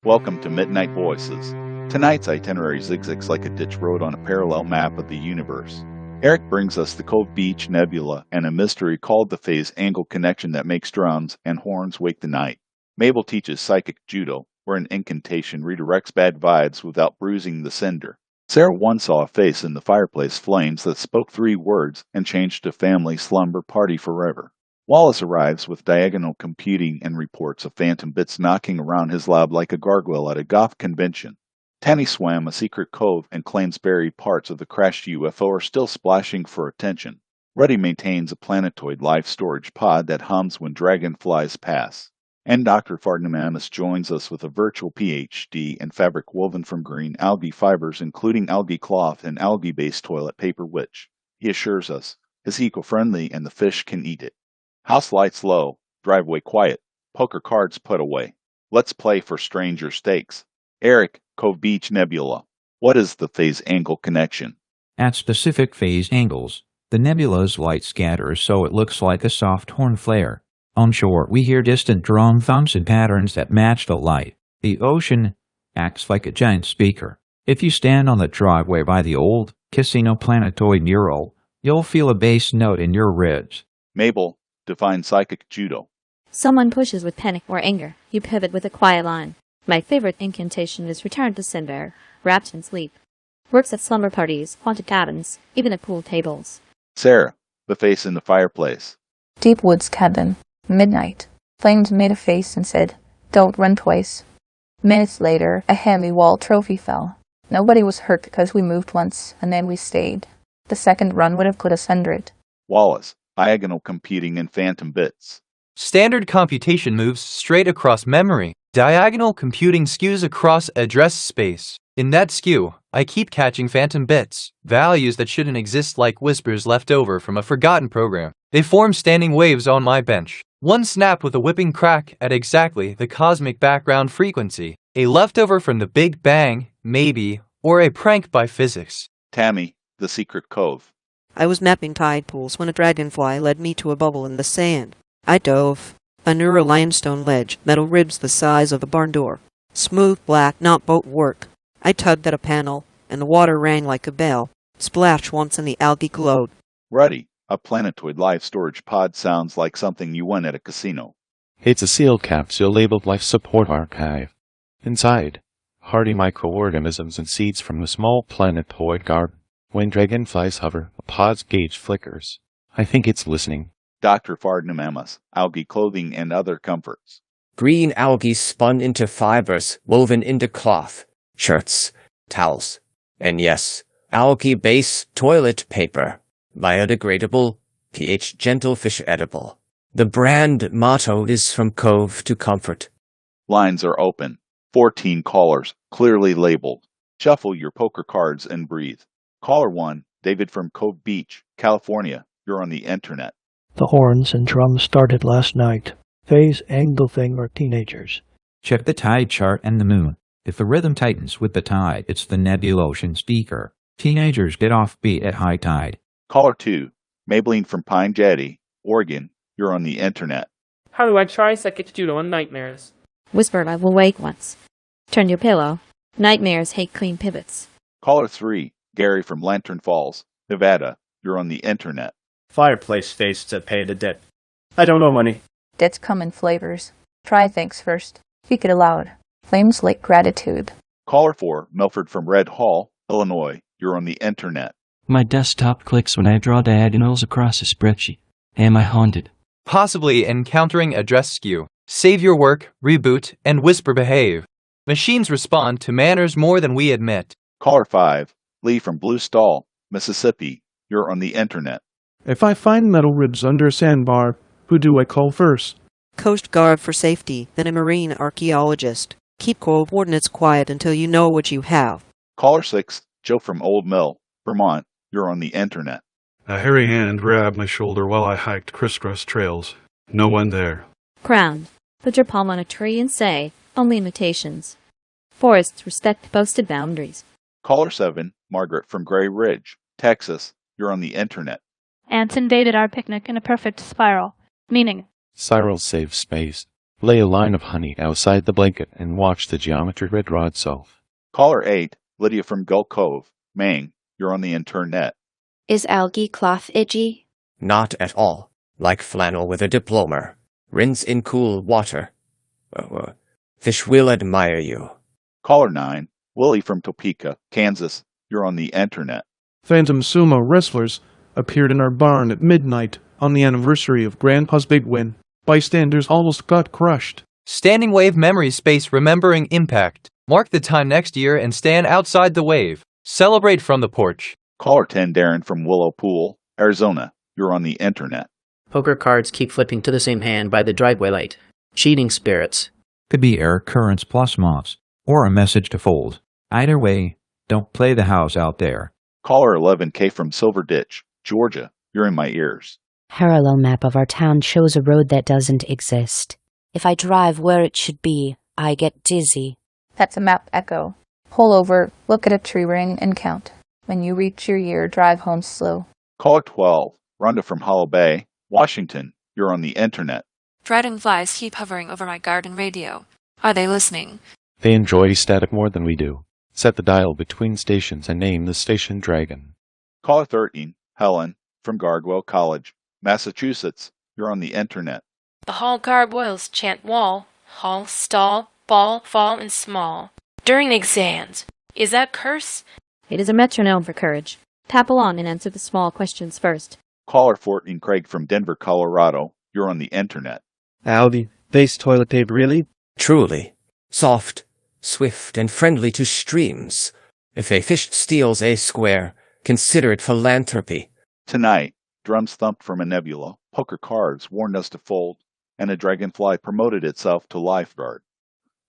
Welcome to Midnight Voices. Tonight's itinerary zigzags like a ditch road on a parallel map of the universe. Eric brings us the Cove Beach Nebula and a mystery called the phase angle connection that makes drums and horns wake the night. Mabel teaches psychic judo, where an incantation redirects bad vibes without bruising the sender. Sarah once saw a face in the fireplace flames that spoke 3 words and changed a family slumber party forever. Wallace arrives with diagonal computing and reports of phantom bits knocking around his lab like a gargoyle at a goth convention. Tammy swam a secret cove and claims buried parts of the crashed UFO are still splashing for attention. Ruddy maintains a planetoid life storage pod that hums when dragonflies pass. And Dr. Fantom joins us with a virtual PhD in fabric woven from green algae fibers, including algae cloth and algae-based toilet paper, which, he assures us, is eco-friendly and the fish can eat it. House lights low, driveway quiet, poker cards put away. Let's play for stranger stakes. Eric, Cove Beach Nebula. What is the phase angle connection? At specific phase angles, the nebula's light scatters so it looks like a soft horn flare. On shore, we hear distant drum thumps in patterns that match the light. The ocean acts like a giant speaker. If you stand on the driveway by the old casino planetoid mural, you'll feel a bass note in your ribs. Mabel, define psychic judo. Someone pushes with panic or anger. You pivot with a quiet line. My favorite incantation is return to slumber, wrapped in sleep. Works at slumber parties, haunted cabins, even at pool tables. Sarah, the face in the fireplace. Deep woods cabin. Midnight. Flames made a face and said, "Don't run twice." Minutes later, a heavy wall trophy fell. Nobody was hurt because we moved once, and then we stayed. The second run would have put us under it. Wallace, diagonal computing and phantom bits. Standard computation moves straight across memory. Diagonal computing skews across address space. In that skew, I keep catching phantom bits, values that shouldn't exist like whispers left over from a forgotten program. They form standing waves on my bench. One snap with a whipping crack at exactly the cosmic background frequency. A leftover from the Big Bang, maybe, or a prank by physics. Tammy, the secret cove. I was mapping tide pools when a dragonfly led me to a bubble in the sand. I dove. Under a limestone ledge, metal ribs the size of a barn door. Smooth black, not boat work. I tugged at a panel, and the water rang like a bell. Splash once and the algae glowed. Ruddy, a planetoid life storage pod sounds like something you won at a casino. It's a sealed capsule labeled Life Support Archive. Inside, hardy microorganisms and seeds from the small planetoid garden. When dragonflies hover, a pod's gauge flickers. I think it's listening. Dr. Fantom, algae clothing and other comforts. Green algae spun into fibers, woven into cloth, shirts, towels, and yes, algae-based toilet paper. Biodegradable, pH gentle, fish edible. The brand motto is from Cove to Comfort. Lines are open. 14 callers, clearly labeled. Shuffle your poker cards and breathe. Caller 1, David from Cove Beach, California. You're on the internet. The horns and drums started last night. Phase angle thing or teenagers. Check the tide chart and the moon. If the rhythm tightens with the tide, it's the nebulation speaker. Teenagers get off beat at high tide. Caller 2, Maybelline from Pine Jetty, Oregon. You're on the internet. How do I try psychic judo on nightmares? Whispered I will wake once. Turn your pillow. Nightmares hate clean pivots. Caller 3, Gary from Lantern Falls, Nevada. You're on the internet. Fireplace face to pay the debt. I don't know money. Debts come in flavors. Try things first. Speak it aloud. Flames like gratitude. Caller 4, Milford from Red Hall, Illinois. You're on the internet. My desktop clicks when I draw diagonals across a spreadsheet. Am I haunted? Possibly encountering address skew. Save your work, reboot, and whisper behave. Machines respond to manners more than we admit. Caller 5, Lee from Blue Stall, Mississippi. You're on the internet. If I find metal ribs under a sandbar, who do I call first? Coast Guard for safety, then a marine archaeologist. Keep coordinates quiet until you know what you have. Caller 6, Joe from Old Mill, Vermont. You're on the internet. A hairy hand grabbed my shoulder while I hiked crisscross trails. No one there. Crowned. Put your palm on a tree and say, only imitations. Forests respect posted boundaries. Caller 7, Margaret from Gray Ridge, Texas. You're on the internet. Ants invaded our picnic in a perfect spiral, meaning Spiral saves space. Lay a line of honey outside the blanket and watch the geometry red rod solve. Caller 8, Lydia from Gull Cove. Mang, you're on the internet. Is algae cloth itchy? Not at all. Like flannel with a diploma. Rinse in cool water. Fish will admire you. Caller 9, Willie from Topeka, Kansas. You're on the internet. Phantom sumo wrestlers appeared in our barn at midnight on the anniversary of Grandpa's big win. Bystanders almost got crushed. Standing wave memory space remembering impact. Mark the time next year and stand outside the wave. Celebrate from the porch. Caller 10, Darren from Willow Pool, Arizona. You're on the internet. Poker cards keep flipping to the same hand by the driveway light. Cheating spirits. Could be air currents plus moths, or a message to fold. Either way, don't play the house out there. Caller 11K from Silver Ditch, Georgia. You're in my ears. Parallel map of our town shows a road that doesn't exist. If I drive where it should be, I get dizzy. That's a map echo. Pull over, look at a tree ring, and count. When you reach your year, drive home slow. Caller 12, Rhonda from Hollow Bay, Washington. You're on the internet. Dragonflies keep hovering over my garden radio. Are they listening? They enjoy static more than we do. Set the dial between stations and name the station Dragon. Caller 13, Helen from Gargoyle College, Massachusetts. You're on the internet. The hall gargoyles chant wall, hall, stall, ball, fall, and small. During the exams. Is that curse? It is a metronome for courage. Tap along and answer the small questions first. Caller 14, Craig from Denver, Colorado. You're on the internet. Algae-based toilet paper, really? Truly. Soft, swift, and friendly to streams. If a fish steals a square, consider it philanthropy. Tonight, drums thumped from a nebula, poker cards warned us to fold, and a dragonfly promoted itself to lifeguard.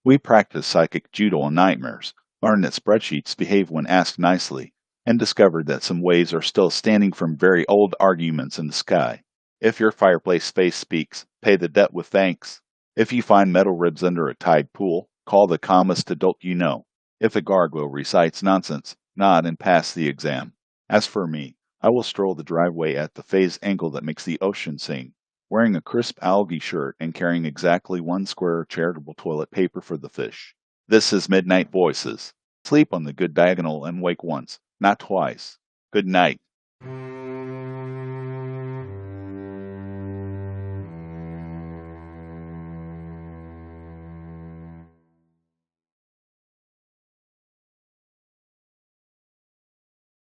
We practiced psychic judo on nightmares, learned that spreadsheets behave when asked nicely, and discovered that some waves are still standing from very old arguments in the sky. If your fireplace face speaks, pay the debt with thanks. If you find metal ribs under a tide pool, call the calmest adult you know. If a gargoyle recites nonsense, nod and pass the exam. As for me, I will stroll the driveway at the phase angle that makes the ocean sing, wearing a crisp algae shirt and carrying exactly 1 square charitable toilet paper for the fish. This is Midnight Voices. Sleep on the good diagonal and wake once, not twice. Good night.